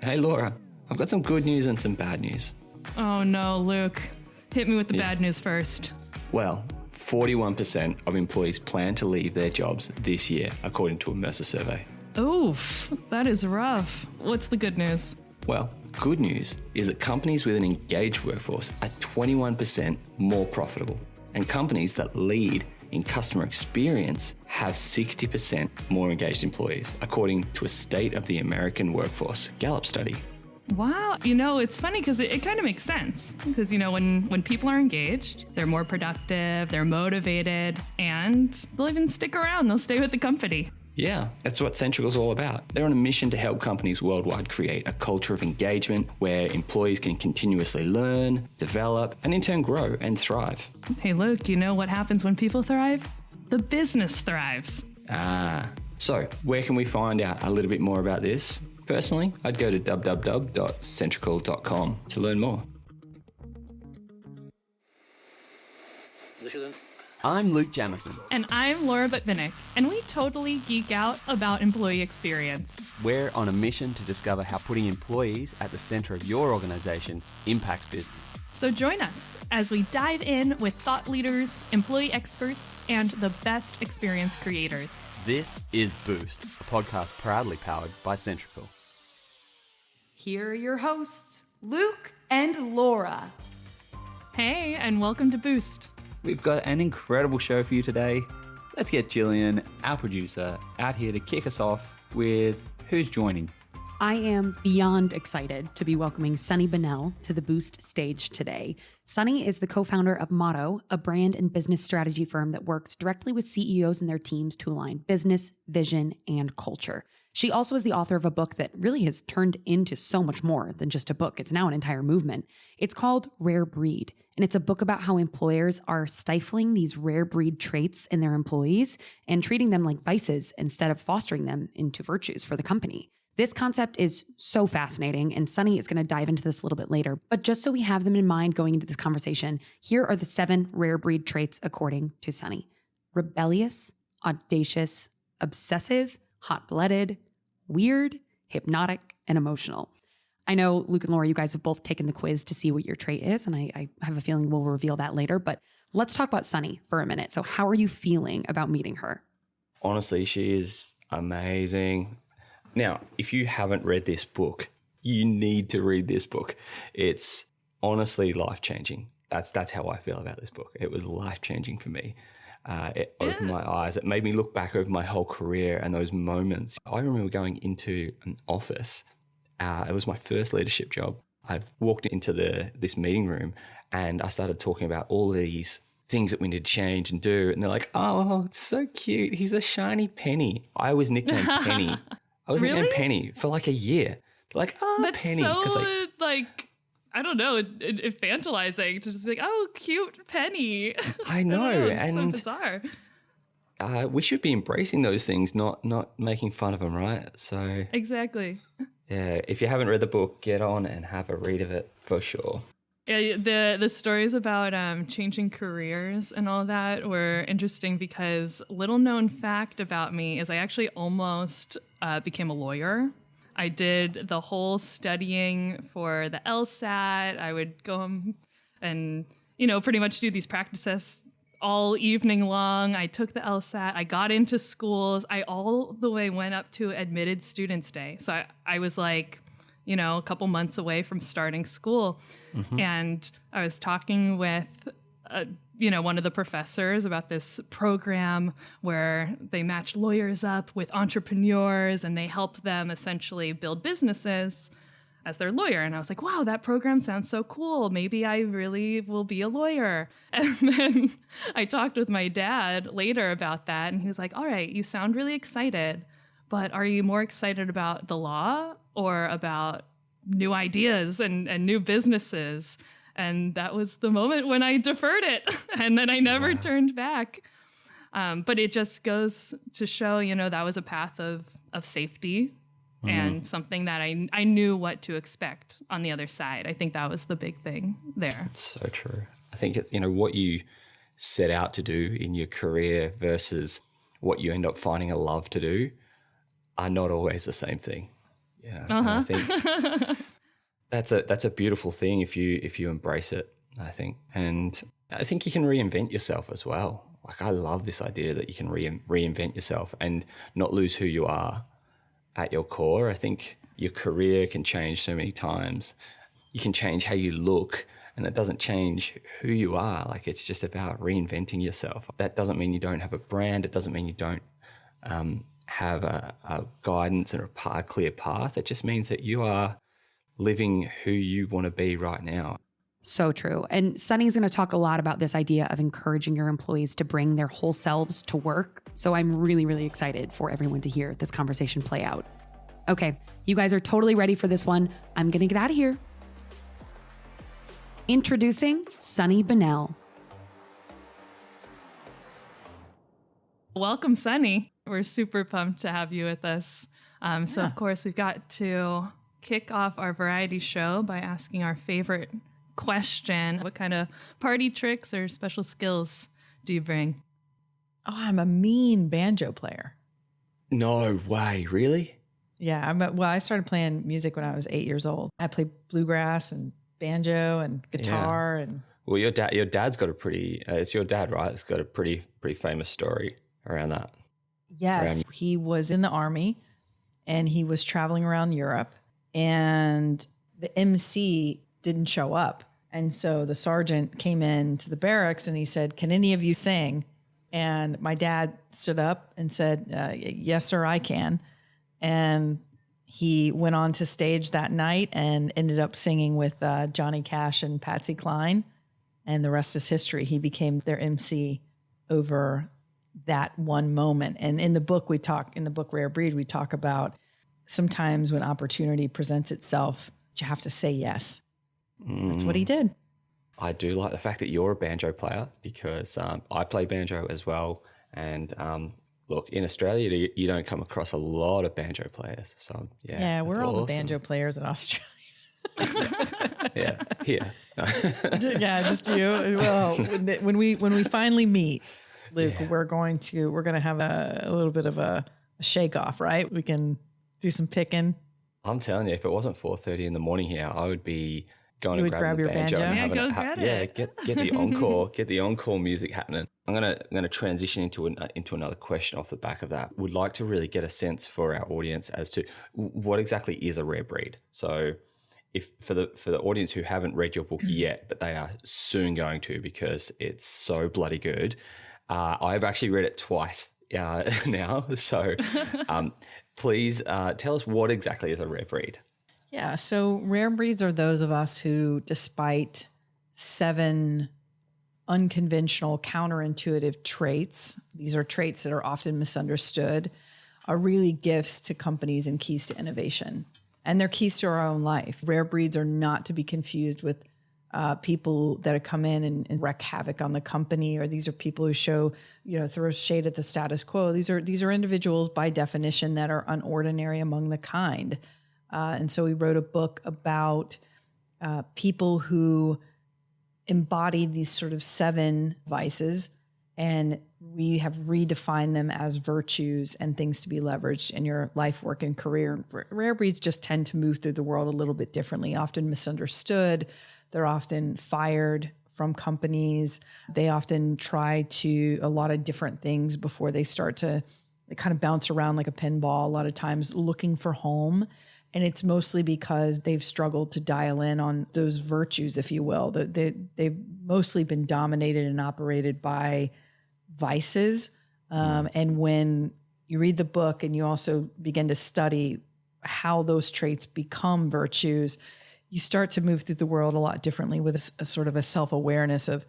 Hey Laura, I've got some good news and some bad news. Oh no, Luke. Hit me with the bad news first. Well, 41% of employees plan to leave their jobs this year, according to a Mercer survey. Oof, that is rough. What's the good news? Well, good news is that companies with an engaged workforce are 21% more profitable, and companies that lead in customer experience have 60% more engaged employees, according to a State of the American Workforce Gallup study. Wow, it's funny because it kind of makes sense. Because, when people are engaged, they're more productive, they're motivated, and they'll even stick around. They'll stay with the company. Yeah, that's what Centrical's all about. They're on a mission to help companies worldwide create a culture of engagement where employees can continuously learn, develop, and in turn grow and thrive. Hey, Luke, you know what happens when people thrive? The business thrives. So where can we find out a little bit more about this? Personally, I'd go to www.centrical.com to learn more. I'm Luke Jamison. And I'm Laura Butvinik, and we totally geek out about employee experience. We're on a mission to discover how putting employees at the center of your organization impacts business. So join us as we dive in with thought leaders, employee experts, and the best experience creators. This is Boost, a podcast proudly powered by Centrical. Here are your hosts, Luke and Laura. Hey, and welcome to Boost. We've got an incredible show for you today. Let's get Jillian, our producer, out here to kick us off with who's joining. I am beyond excited to be welcoming Sunny Bonnell to the Boost stage today. Sunny is the co-founder of Motto, a brand and business strategy firm that works directly with CEOs and their teams to align business, vision, and culture. She also is the author of a book that really has turned into so much more than just a book. It's now an entire movement. It's called Rare Breed, and it's a book about how employers are stifling these rare breed traits in their employees and treating them like vices instead of fostering them into virtues for the company. This concept is so fascinating, and Sunny is going to dive into this a little bit later. But just so we have them in mind going into this conversation, here are the 7 rare breed traits according to Sunny. Rebellious, audacious, obsessive, hot-blooded, weird, hypnotic, and emotional. I know, Luke and Laura, you guys have both taken the quiz to see what your trait is, and I have a feeling we'll reveal that later. But let's talk about Sunny for a minute. So how are you feeling about meeting her? Honestly, she is amazing. Now, if you haven't read this book, you need to read this book. It's honestly life-changing. That's how I feel about this book. It was life-changing for me. It opened my eyes. It made me look back over my whole career and those moments. I remember going into an office. It was my first leadership job. I walked into this meeting room and I started talking about all these things that we need to change and do. And they're like, oh, it's so cute. He's a shiny penny. I was nicknamed Penny. I was nicknamed Penny for like a year. Like, That's Penny. so, I don't know, infantilizing to just be like, oh, cute Penny. I know. It's and so bizarre. We should be embracing those things, not making fun of them, right? So Exactly. yeah, if you haven't read the book, get on and have a read of it for sure. Yeah, the stories about changing careers and all that were interesting because little known fact about me is I actually almost became a lawyer. I did the whole studying for the LSAT. I would go home and, pretty much do these practices all evening long. I took the LSAT. I got into schools. I all the way went up to Admitted Students Day. So I was like, a couple months away from starting school. Mm-hmm. And I was talking with, one of the professors about this program where they match lawyers up with entrepreneurs and they help them essentially build businesses as their lawyer. And I was like, wow, that program sounds so cool. Maybe I really will be a lawyer. And then I talked with my dad later about that. And he was like, all right, you sound really excited, but are you more excited about the law or about new ideas and new businesses? And that was the moment when I deferred it. And then I never turned back. But it just goes to show, that was a path of safety and something that I knew what to expect on the other side. I think that was the big thing there. It's so true. I think, what you set out to do in your career versus what you end up finding a love to do are not always the same thing. Yeah. And I think that's a beautiful thing if you embrace it, I think. And I think you can reinvent yourself as well. Like, I love this idea that you can reinvent yourself and not lose who you are at your core. I think your career can change so many times. You can change how you look, and it doesn't change who you are. Like, it's just about reinventing yourself. That doesn't mean you don't have a brand. It doesn't mean you don't have a guidance and a clear path. It just means that you are living who you want to be right now. So true. And Sunny's going to talk a lot about this idea of encouraging your employees to bring their whole selves to work. So I'm really, really excited for everyone to hear this conversation play out. Okay, you guys are totally ready for this one. I'm going to get out of here. Introducing Sunny Bonnell. Welcome, Sunny. We're super pumped to have you with us. So, of course, we've got to kick off our variety show by asking our favorite question. What kind of party tricks or special skills do you bring? Oh, I'm a mean banjo player. No way, really? Yeah, I started playing music when I was 8 years old. I played bluegrass and banjo and guitar and. Well, your dad's got a pretty. It's your dad, right? It's got a pretty famous story around that. Yes, he was in the army, and he was traveling around Europe, and the MC didn't show up, and so the sergeant came in to the barracks and he said, "Can any of you sing?" And my dad stood up and said, "Yes, sir, I can." And he went on to stage that night and ended up singing with Johnny Cash and Patsy Cline. And the rest is history. He became their MC over that one moment. And in the book Rare Breed, we talk about sometimes when opportunity presents itself, you have to say yes. That's what he did. I do like the fact that you're a banjo player, because I play banjo as well. And look, in Australia, you don't come across a lot of banjo players. So yeah, we're all awesome. The banjo players in Australia. Yeah, here. Yeah, just you. Well, when we finally meet, Luke, we're gonna have a little bit of a shake off, right? We can do some picking. I'm telling you, if it wasn't 4:30 in the morning here, I would be going You to would grab your the banjo. banjo? And Yeah, having go it. get it. Get the encore, get the encore music happening. I'm gonna transition into another question off the back of that. Would like to really get a sense for our audience as to what exactly is a rare breed. So, if for the audience who haven't read your book yet, but they are soon going to, because it's so bloody good. I've actually read it twice now. So please tell us what exactly is a rare breed. Yeah, so rare breeds are those of us who, despite 7 unconventional, counterintuitive traits, these are traits that are often misunderstood, are really gifts to companies and keys to innovation. And they're keys to our own life. Rare breeds are not to be confused with people that have come in and wreak havoc on the company, or these are people who throw shade at the status quo. These are individuals by definition that are unordinary among the kind. And so we wrote a book about people who embodied these sort of 7 vices, and we have redefined them as virtues and things to be leveraged in your life, work, and career. Rare breeds just tend to move through the world a little bit differently, often misunderstood. They're often fired from companies. They often try a lot of different things before they start to kind of bounce around like a pinball, a lot of times looking for home. And it's mostly because they've struggled to dial in on those virtues, if you will. They've mostly been dominated and operated by vices. And when you read the book and you also begin to study how those traits become virtues, you start to move through the world a lot differently with a sort of a self-awareness of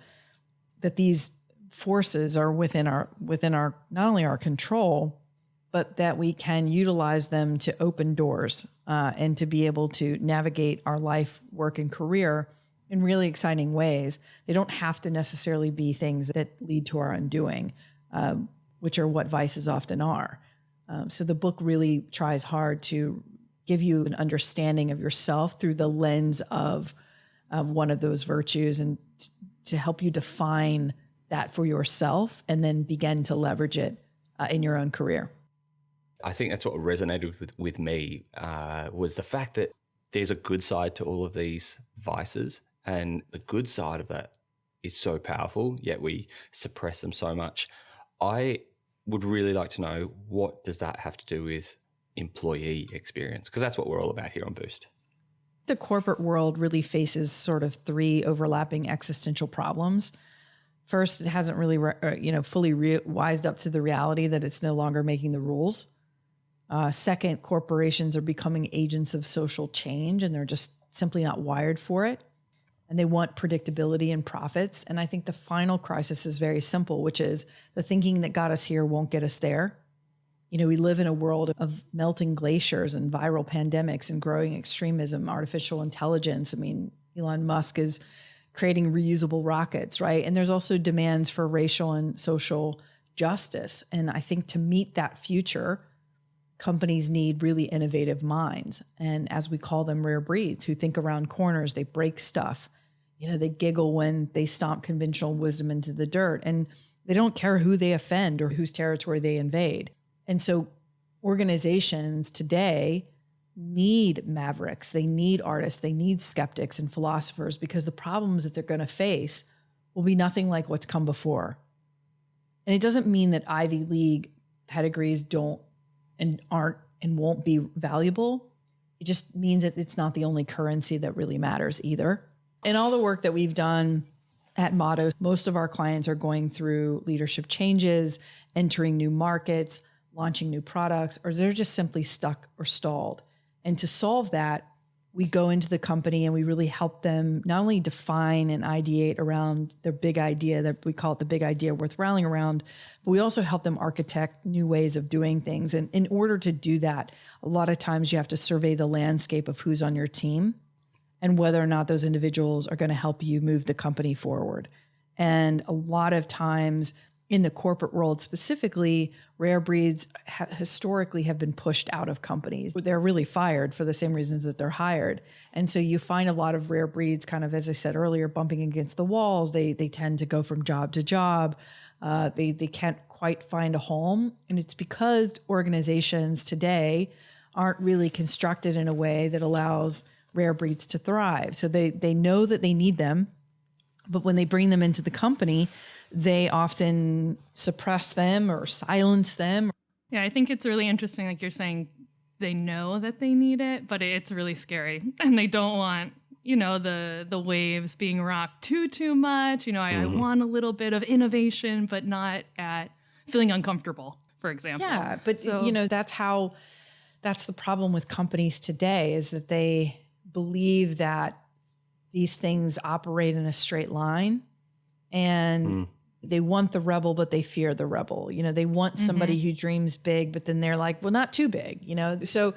that these forces are within our not only our control, but that we can utilize them to open doors and to be able to navigate our life, work, and career in really exciting ways. They don't have to necessarily be things that lead to our undoing, which are what vices often are. So the book really tries hard to give you an understanding of yourself through the lens of one of those virtues, and to help you define that for yourself and then begin to leverage it in your own career. I think that's what resonated with me was the fact that there's a good side to all of these vices, and the good side of that is so powerful, yet we suppress them so much. I would really like to know, what does that have to do with employee experience? Because that's what we're all about here on Boost. The corporate world really faces sort of three overlapping existential problems. First, it hasn't really, fully wised up to the reality that it's no longer making the rules. Second, corporations are becoming agents of social change, and they're just simply not wired for it. And they want predictability and profits. And I think the final crisis is very simple, which is the thinking that got us here won't get us there. We live in a world of melting glaciers and viral pandemics and growing extremism, artificial intelligence. I mean, Elon Musk is creating reusable rockets, right? And there's also demands for racial and social justice. And I think to meet that future, companies need really innovative minds. And as we call them, rare breeds, who think around corners, they break stuff. They giggle when they stomp conventional wisdom into the dirt, and they don't care who they offend or whose territory they invade. And so organizations today need mavericks, they need artists, they need skeptics and philosophers, because the problems that they're going to face will be nothing like what's come before. And it doesn't mean that Ivy League pedigrees don't and aren't and won't be valuable. It just means that it's not the only currency that really matters either. In all the work that we've done at Motto, most of our clients are going through leadership changes, entering new markets, launching new products, or they're just simply stuck or stalled. And to solve that, we go into the company and we really help them not only define and ideate around their big idea, that we call it the big idea worth rallying around, but we also help them architect new ways of doing things. And in order to do that, a lot of times you have to survey the landscape of who's on your team and whether or not those individuals are going to help you move the company forward. And a lot of times in the corporate world specifically, rare breeds historically have been pushed out of companies. They're really fired for the same reasons that they're hired. And so you find a lot of rare breeds kind of, as I said earlier, bumping against the walls. They tend to go from job to job. They can't quite find a home. And it's because organizations today aren't really constructed in a way that allows rare breeds to thrive. So they know that they need them, but when they bring them into the company, they often suppress them or silence them. Yeah, I think it's really interesting. Like you're saying, they know that they need it, but it's really scary. And they don't want, the waves being rocked too much. I want a little bit of innovation, but not at feeling uncomfortable, for example. Yeah, but that's the problem with companies today, is that they believe that these things operate in a straight line, and they want the rebel, but they fear the rebel. They want somebody who dreams big, but then they're like, well, not too big, So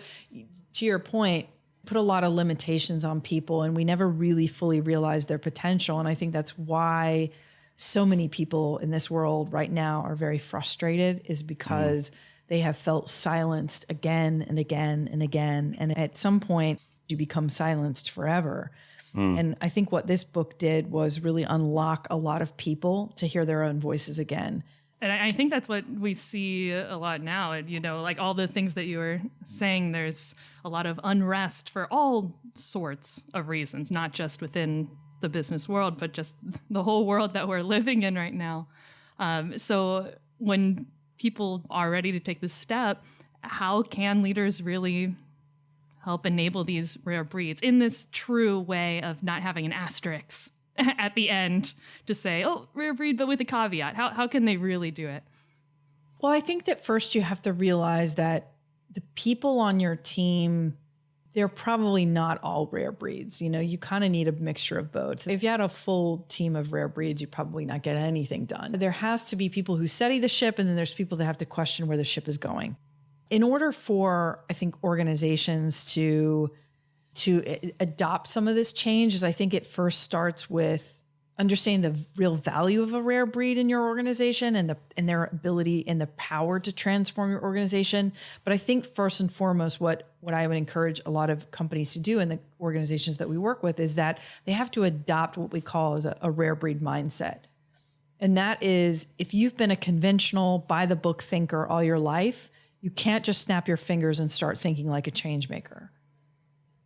to your point, put a lot of limitations on people, and we never really fully realize their potential. And I think that's why so many people in this world right now are very frustrated, is because they have felt silenced again and again and again. And at some point you become silenced forever. And I think what this book did was really unlock a lot of people to hear their own voices again. And I think that's what we see a lot now. Like all the things that you were saying, there's a lot of unrest for all sorts of reasons, not just within the business world, but just the whole world that we're living in right now. So when people are ready to take this step, how can leaders really help enable these rare breeds in this true way of not having an asterisk at the end to say, oh, rare breed, but with a caveat? How can they really do it? Well, I think that first you have to realize that the people on your team, they're probably not all rare breeds. You kind of need a mixture of both. If you had a full team of rare breeds, you probably not get anything done. There has to be people who steady the ship, and then there's people that have to question where the ship is going. In order for, I think, organizations to adopt some of this change, I think it first starts with understanding the real value of a rare breed in your organization and their ability and the power to transform your organization. But I think first and foremost, what I would encourage a lot of companies to do in the organizations that we work with is that they have to adopt what we call as a rare breed mindset. And that is, if you've been a conventional by the book thinker all your life, You can't just snap your fingers and start thinking like a change maker.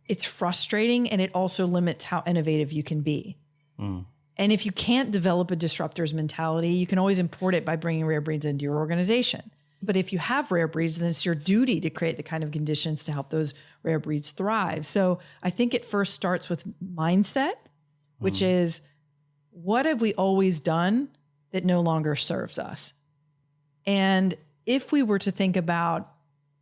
It's frustrating, and it also limits how innovative you can be. And if you can't develop a disruptor's mentality, you can always import it by bringing rare breeds into your organization. But if you have rare breeds, then it's your duty to create the kind of conditions to help those rare breeds thrive. So I think it first starts with mindset, which is, what have we always done that no longer serves us? And if we were to think about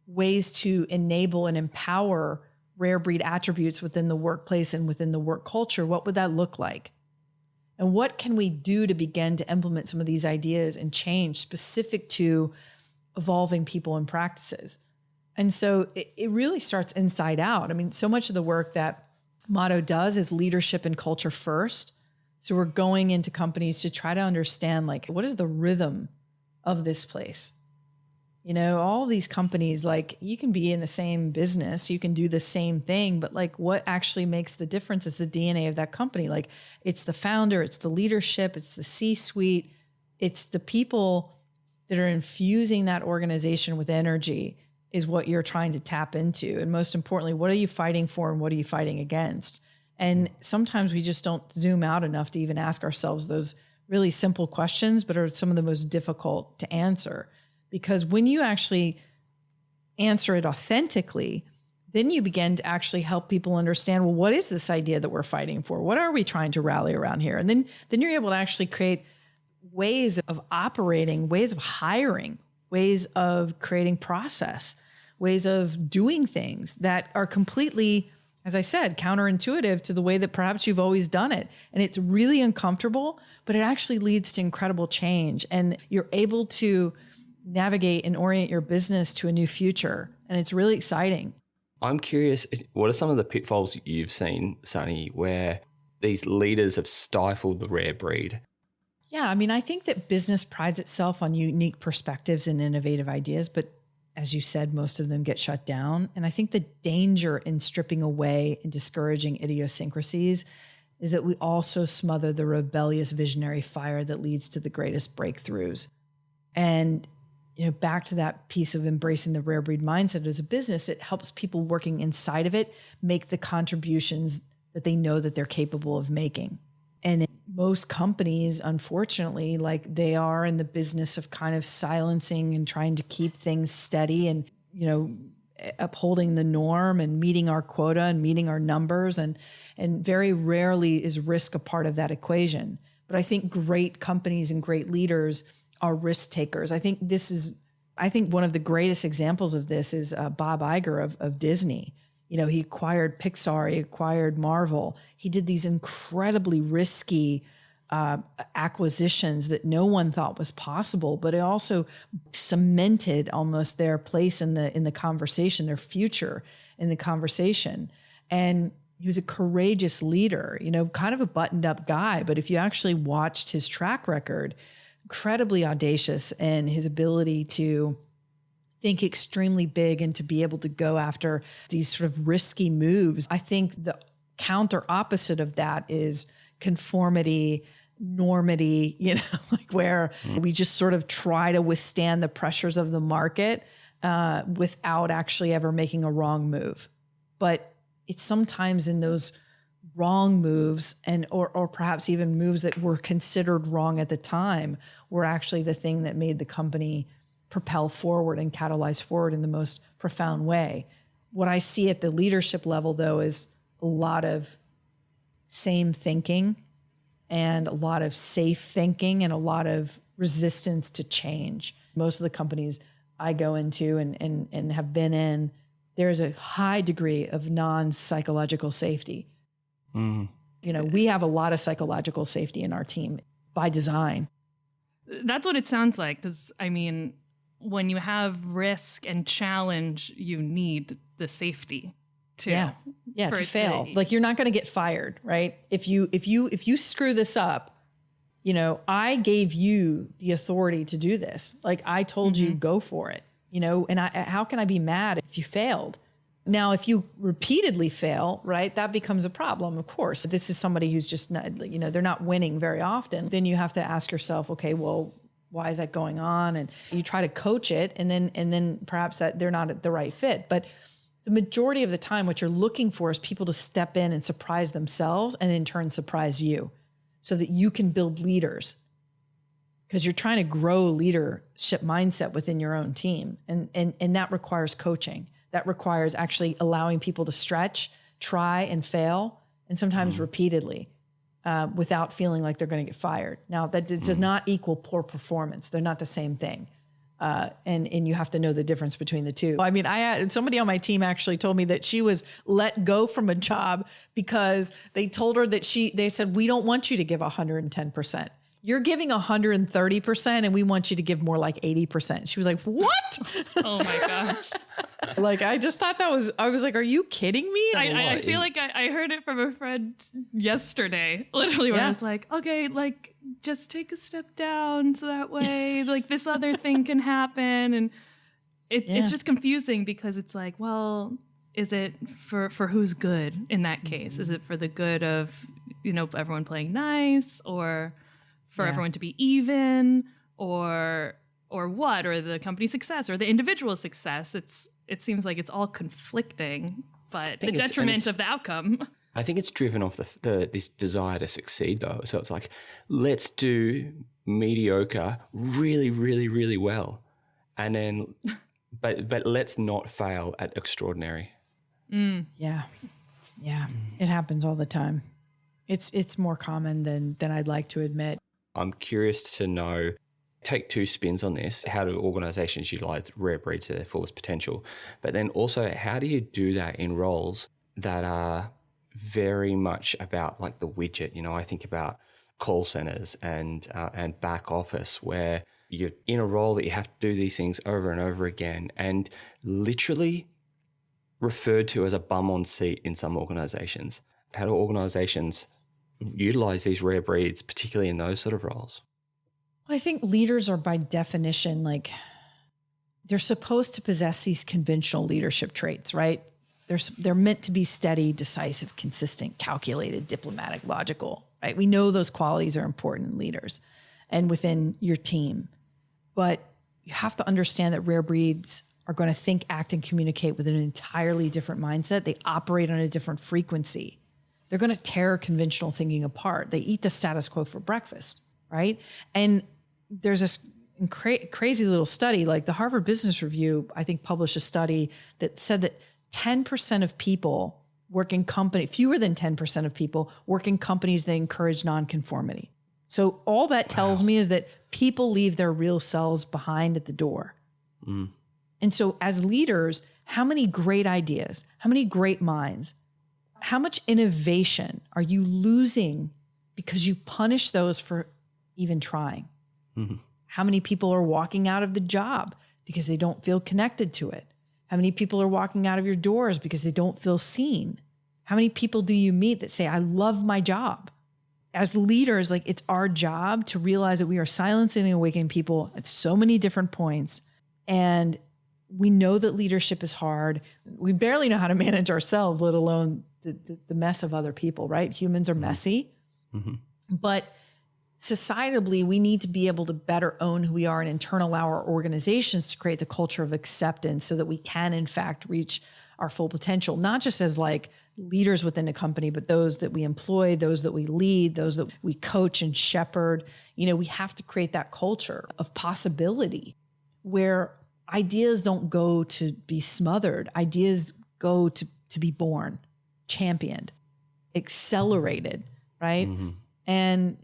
ways to enable and empower rare breed attributes within the workplace and within the work culture, what would that look like? And what can we do to begin to implement some of these ideas and change specific to evolving people and practices? And so it really starts inside out. I mean, so much of the work that Motto does is leadership and culture first. So we're going into companies to try to understand, like, what is the rhythm of this place? You know, all these companies, like, you can be in the same business, you can do the same thing, but like, what actually makes the difference is the DNA of that company. Like, it's the founder, it's the leadership, it's the C-suite, it's the people that are infusing that organization with energy is what you're trying to tap into. And most importantly, what are you fighting for and what are you fighting against? And sometimes we just don't zoom out enough to even ask ourselves those really simple questions, but are some of the most difficult to answer. Because when you actually answer it authentically, then you begin to actually help people understand, well, what is this idea that we're fighting for? What are we trying to rally around here? And then you're able to actually create ways of operating, ways of hiring, ways of creating process, ways of doing things that are completely, as I said, counterintuitive to the way that perhaps you've always done it. And it's really uncomfortable, but it actually leads to incredible change. And you're able to navigate and orient your business to a new future. And it's really exciting. I'm curious, what are some of the pitfalls you've seen, Sunny, where these leaders have stifled the rare breed? Yeah, I mean, I think that business prides itself on unique perspectives and innovative ideas, but as you said, most of them get shut down. And I think the danger in stripping away and discouraging idiosyncrasies is that we also smother the rebellious visionary fire that leads to the greatest breakthroughs. And you know, back to that piece of embracing the rare breed mindset as a business, it helps people working inside of it make the contributions that they know that they're capable of making. And most companies, unfortunately, like, they are in the business of kind of silencing and trying to keep things steady and, you know, upholding the norm and meeting our quota and meeting our numbers. And very rarely is risk a part of that equation. But I think great companies and great leaders are risk takers. I think one of the greatest examples of this is Bob Iger of Disney. You know, he acquired Pixar, he acquired Marvel. He did these incredibly risky acquisitions that no one thought was possible, but it also cemented almost their place in the conversation, their future in the conversation. And he was a courageous leader, you know, kind of a buttoned up guy. But if you actually watched his track record, incredibly audacious in his ability to think extremely big and to be able to go after these sort of risky moves. I think the counter opposite of that is conformity, normity, you know, like where we just sort of try to withstand the pressures of the market without actually ever making a wrong move. But it's sometimes in those wrong moves or perhaps even moves that were considered wrong at the time were actually the thing that made the company propel forward and catalyze forward in the most profound way. What I see at the leadership level, though, is a lot of same thinking and a lot of safe thinking and a lot of resistance to change. Most of the companies I go into and have been in, there's a high degree of non-psychological safety. You know, we have a lot of psychological safety in our team by design. That's what it sounds like. Because, I mean, when you have risk and challenge, you need the safety to fail. Like, you're not going to get fired, right? If you screw this up, you know, I gave you the authority to do this. Like, I told you, go for it, you know, and how can I be mad if you failed? Now, if you repeatedly fail, right, that becomes a problem, of course. This is somebody who's just not, you know, they're not winning very often. Then you have to ask yourself, okay, well, why is that going on? And you try to coach it, and then perhaps that they're not the right fit. But the majority of the time, what you're looking for is people to step in and surprise themselves and in turn surprise you so that you can build leaders, because you're trying to grow leadership mindset within your own team. And that requires coaching. That requires actually allowing people to stretch, try and fail, and sometimes repeatedly without feeling like they're going to get fired. Now, that does not equal poor performance. They're not the same thing. And you have to know the difference between the two. I mean, I had somebody on my team actually told me that she was let go from a job because they told her that they said, we don't want you to give 110%. You're giving 130% and we want you to give more like 80%. She was like, what? Oh my gosh. Like, I just thought I was like, are you kidding me? I feel like I heard it from a friend yesterday, literally, where I was like, okay, like, just take a step down so that way, like, this other thing can happen. And it's just confusing because it's like, well, is it for who's good in that case? Is it for the good of, everyone playing nice, or for everyone to be even, or what, or the company's success or the individual success? It seems like it's all conflicting, but the detriment of the outcome. I think it's driven off this desire to succeed, though. So it's like, let's do mediocre really, really, really well, and then, but let's not fail at extraordinary. Yeah, it happens all the time. It's more common than I'd like to admit. I'm curious to know, take two spins on this. How do organizations utilize rare breeds to their fullest potential? But then also, how do you do that in roles that are very much about like the widget? I think about call centers and back office, where you're in a role that you have to do these things over and over again, and literally referred to as a bum on seat in some organizations. How do organizations utilize these rare breeds, particularly in those sort of roles? I think leaders are by definition, like, they're supposed to possess these conventional leadership traits, right? They're meant to be steady, decisive, consistent, calculated, diplomatic, logical, right? We know those qualities are important in leaders and within your team. But you have to understand that rare breeds are going to think, act, and communicate with an entirely different mindset. They operate on a different frequency. They're going to tear conventional thinking apart. They eat the status quo for breakfast, right? And there's this crazy little study, like the Harvard Business Review, I think, published a study that said that 10% of people work in fewer than 10% of people work in companies that encourage nonconformity. So all that tells me is that people leave their real selves behind at the door. And so as leaders, how many great ideas, how many great minds, how much innovation are you losing because you punish those for even trying? How many people are walking out of the job because they don't feel connected to it? How many people are walking out of your doors because they don't feel seen? How many people do you meet that say, I love my job? As leaders, like, it's our job to realize that we are silencing and awakening people at so many different points. And we know that leadership is hard. We barely know how to manage ourselves, let alone the mess of other people, right? Humans are messy. But societally, we need to be able to better own who we are and internal our organizations to create the culture of acceptance so that we can, in fact, reach our full potential, not just as like leaders within a company, but those that we employ, those that we lead, those that we coach and shepherd. We have to create that culture of possibility where ideas don't go to be smothered. Ideas go to be born, championed, accelerated, right? And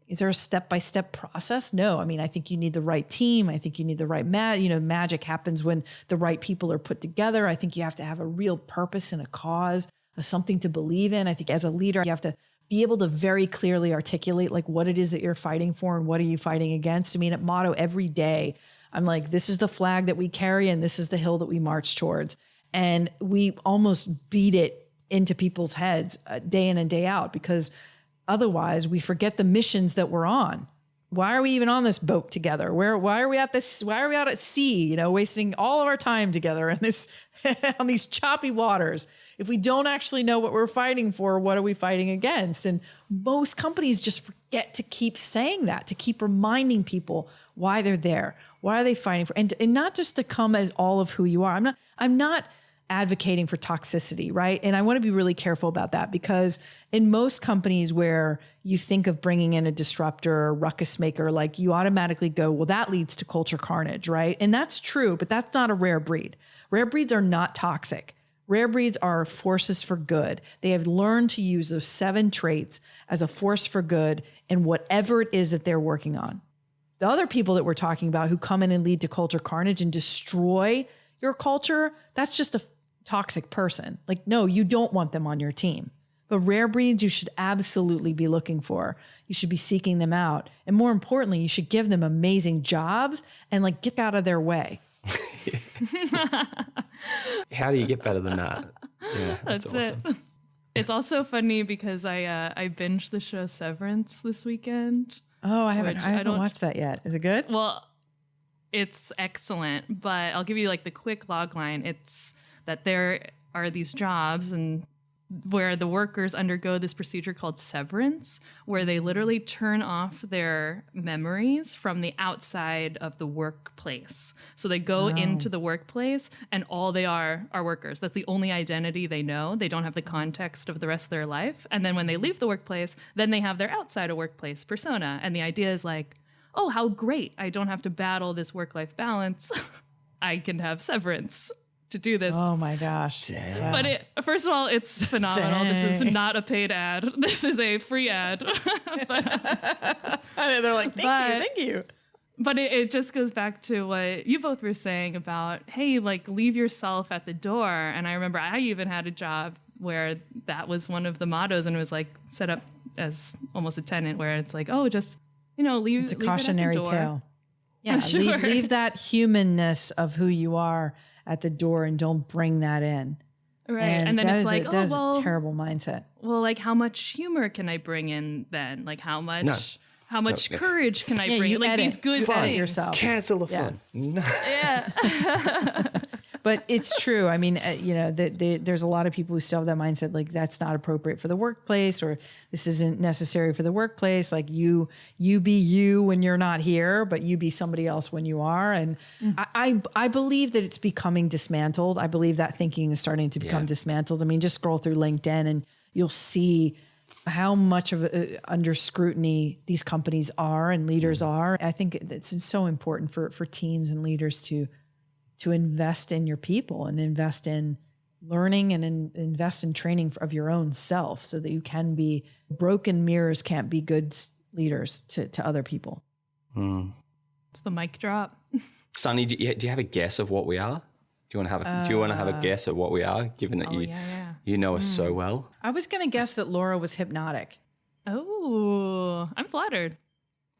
is there a step-by-step process? No. I mean, I think you need the right team. I think you need the right magic happens when the right people are put together. I think you have to have a real purpose and a cause, something to believe in. I think as a leader, you have to be able to very clearly articulate like what it is that you're fighting for and what are you fighting against. I mean, at Motto, every day, I'm like, this is the flag that we carry and this is the hill that we march towards. And we almost beat it into people's heads day in and day out, because otherwise we forget the missions that we're on. why are we even on this boat together? Why are we out at sea, wasting all of our time together in this, on these choppy waters? If we don't actually know what we're fighting for, what are we fighting against? And most companies just forget to keep saying that, to keep reminding people why they're there. Why are they fighting for, and not just to come as all of who you are. I'm not advocating for toxicity, right? And I want to be really careful about that, because in most companies where you think of bringing in a disruptor or ruckus maker, like you automatically go, well, that leads to culture carnage, right? And that's true, but that's not a rare breed. Rare breeds are not toxic. Rare breeds are forces for good. They have learned to use those 7 traits as a force for good in whatever it is that they're working on. The other people that we're talking about who come in and lead to culture carnage and destroy your culture, that's just a toxic person. Like, no, you don't want them on your team. But rare breeds you should absolutely be looking for. You should be seeking them out. And more importantly, you should give them amazing jobs and like get out of their way. How do you get better than that? Yeah, that's awesome. it. It's also funny because I binged the show Severance this weekend. Oh, I haven't watched that yet. Is it good? Well, it's excellent, but I'll give you like the quick log line. It's that there are these jobs and where the workers undergo this procedure called severance, where they literally turn off their memories from the outside of the workplace. So they go into the workplace and all they are workers. That's the only identity they know. They don't have the context of the rest of their life. And then when they leave the workplace, then they have their outside of workplace persona. And the idea is like, oh, how great. I don't have to battle this work-life balance. I can have severance to do this. Oh my gosh. Damn. But first of all, it's phenomenal. Dang. This is not a paid ad. This is a free ad. I know, they're like, thank you. But it just goes back to what you both were saying about, hey, like leave yourself at the door. And I remember I even had a job where that was one of the mottos, and it was like set up as almost a tenant where it's like, oh, just, leave. It's a cautionary tale. Yeah, Sure. leave that humanness of who you are at the door and don't bring that in. Right. And then it's like, that is a terrible mindset. Well, like how much humor can I bring in then? Like how much courage can I bring? You Like edit. these good You edit things. yourself. Cancel the fun. No. Yeah. But it's true. I mean, there's a lot of people who still have that mindset, like that's not appropriate for the workplace, or this isn't necessary for the workplace. Like you be you when you're not here, but you be somebody else when you are. And I believe that it's becoming dismantled. I believe that thinking is starting to become dismantled. I mean, just scroll through LinkedIn and you'll see how much of under scrutiny these companies are and leaders are. I think it's so important for teams and leaders to invest in your people and invest in learning and invest in training of your own self so that you can be broken mirrors can't be good leaders to other people. It's the mic drop. Sunny, do you have a guess of what we are? Do you want to have a guess at what we are, given that you know us so well? I was going to guess that Laura was hypnotic. Oh, I'm flattered.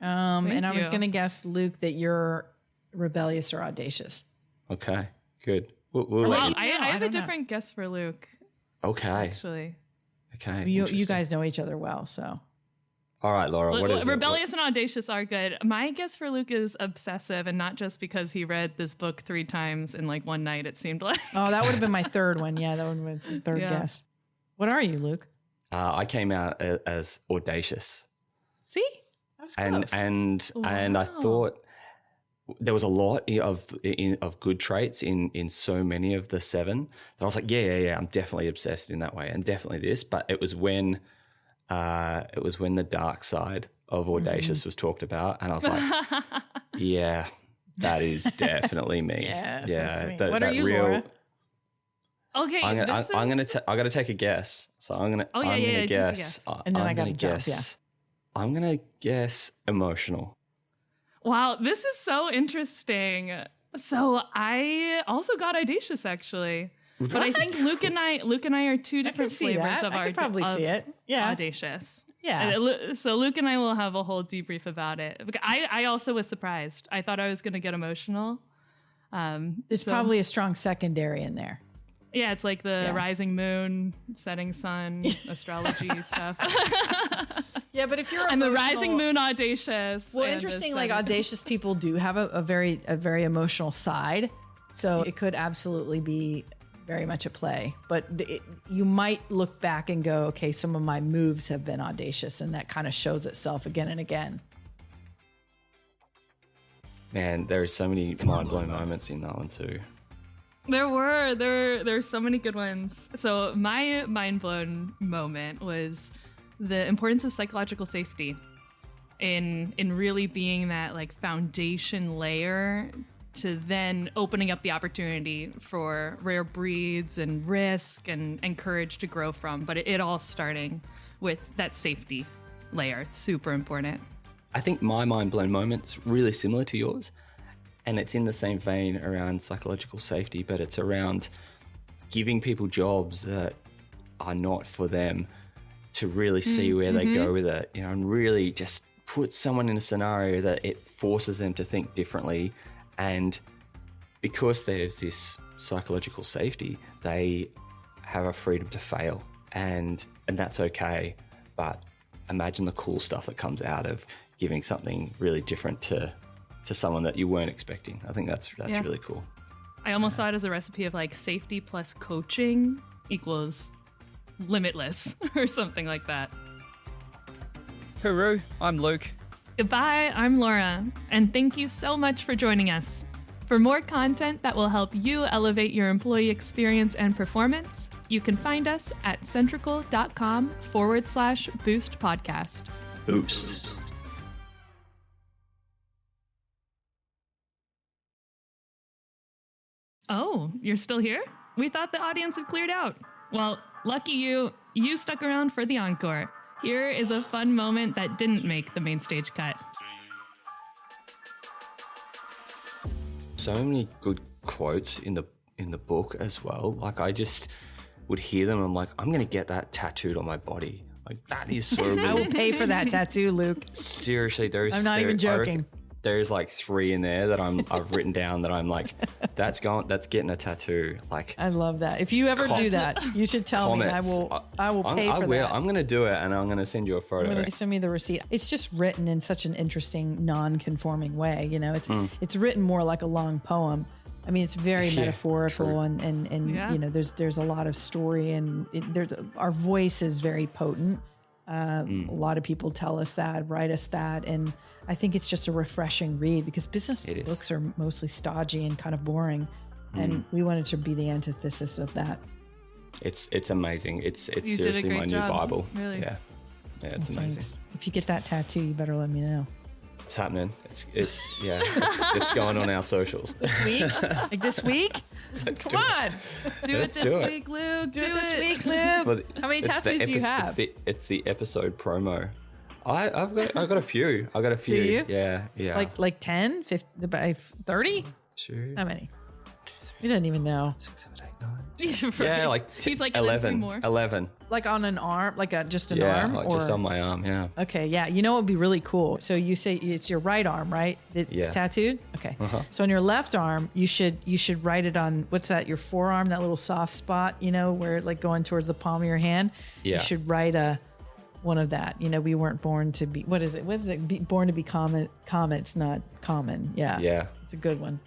And I was going to guess, Luke, that you're rebellious or audacious. Okay, good. We'll let you. I have a different guess for Luke. Okay. Actually. Okay. You guys know each other well, so. All right, Laura, what is it? Rebellious and audacious are good. My guess for Luke is obsessive, and not just because he read this book 3 times in like one night, it seemed like. Oh, that would have been my third one. Yeah, that would have been the third guess. What are you, Luke? I came out as audacious. See? That was close. And I thought there was a lot of good traits in so many of the 7 that I was like, yeah, I'm definitely obsessed in that way, and definitely this. But it was when the dark side of audacious was talked about, and I was like, yeah, that is definitely me. Yes, yeah, that's me. What are you, Laura? Okay, I got to take a guess. So I'm gonna guess. And then I got to guess. Yeah. I'm gonna guess emotional. Wow, this is so interesting. So I also got audacious, actually. But I think Luke and I are 2 different flavors of I could probably see it. Yeah. Audacious. Yeah. So Luke and I will have a whole debrief about it. I also was surprised. I thought I was going to get emotional. There's probably a strong secondary in there. Yeah, it's like the rising moon, setting sun, astrology stuff. Yeah, but if you're I'm the emotional- rising moon audacious. Well, and interesting. a Like seven. audacious people do have a very emotional side, so it could absolutely be very much at play. But you might look back and go, okay, some of my moves have been audacious, and that kind of shows itself again and again. Man, there's so many mind-blowing moments in that one too. There's so many good ones. So my mind blown moment was the importance of psychological safety in really being that like foundation layer to then opening up the opportunity for rare breeds and risk and courage to grow from. But it all starting with that safety layer. It's super important. I think my mind-blown moment's really similar to yours. And it's in the same vein around psychological safety, but it's around giving people jobs that are not for them to really see where they go with it, you know, and really just put someone in a scenario that it forces them to think differently. And because there's this psychological safety, they have a freedom to fail, and that's okay. But imagine the cool stuff that comes out of giving something really different to someone that you weren't expecting. I think that's really cool. I almost saw it as a recipe of like safety plus coaching equals limitless or something like that. Hooroo, I'm Luke. Goodbye, I'm Laura, and thank you so much for joining us. For more content that will help you elevate your employee experience and performance, you can find us at centrical.com/boost podcast. Boost. Oh, you're still here? We thought the audience had cleared out. Well, lucky you stuck around for the encore. Here is a fun moment that didn't make the main stage cut. So many good quotes in the book as well. Like I just would hear them. I'm like, I'm gonna get that tattooed on my body. Like that is so I will good. pay for that tattoo, Luke. Seriously, I'm not even joking. There's like 3 in there that I've written down that I'm like, that's getting a tattoo. Like I love that. If you ever do that, you should tell me. comments. I will pay for that. I'm gonna do it, and I'm gonna send you a photo. Send me the receipt. It's just written in such an interesting, non-conforming way. You know, it's written more like a long poem. I mean, it's very metaphorical, true. and Yeah. you know, there's a lot of story, and our voice is very potent. A lot of people tell us that, write us that, and I think it's just a refreshing read because business books are mostly stodgy and kind of boring, and we wanted to be the antithesis of that. It's amazing. It's You did a seriously great my job. new Bible. Really. Yeah, it's amazing. Thanks. If you get that tattoo, you better let me know. It's happening. It's going on our socials. This week? Like this week? Come on. Do it Let's this do it. week, Luke. Do it this week, For Luke. the- How many it's the tattoos do you have? It's the episode promo. I've got a few. I got a few. Do you? Yeah. Like 10, 50, by 30? 2, How many? We don't even know. 6, 7, 8, 9. Yeah, like He's like, and then 3 11. more. 11. Like on an arm, like just an Yeah, arm? like or? just on my arm. Yeah. Okay, yeah. You know what would be really cool? So you say it's your right arm, right? It's Yeah. tattooed? Okay. So on your left arm, you should write it on, what's that, your forearm, that little soft spot, you know, where like going towards the palm of your hand? Yeah. You should write one of that. You know, we weren't born to be, what is it? Born to be comets, not common. Yeah. Yeah. It's a good one.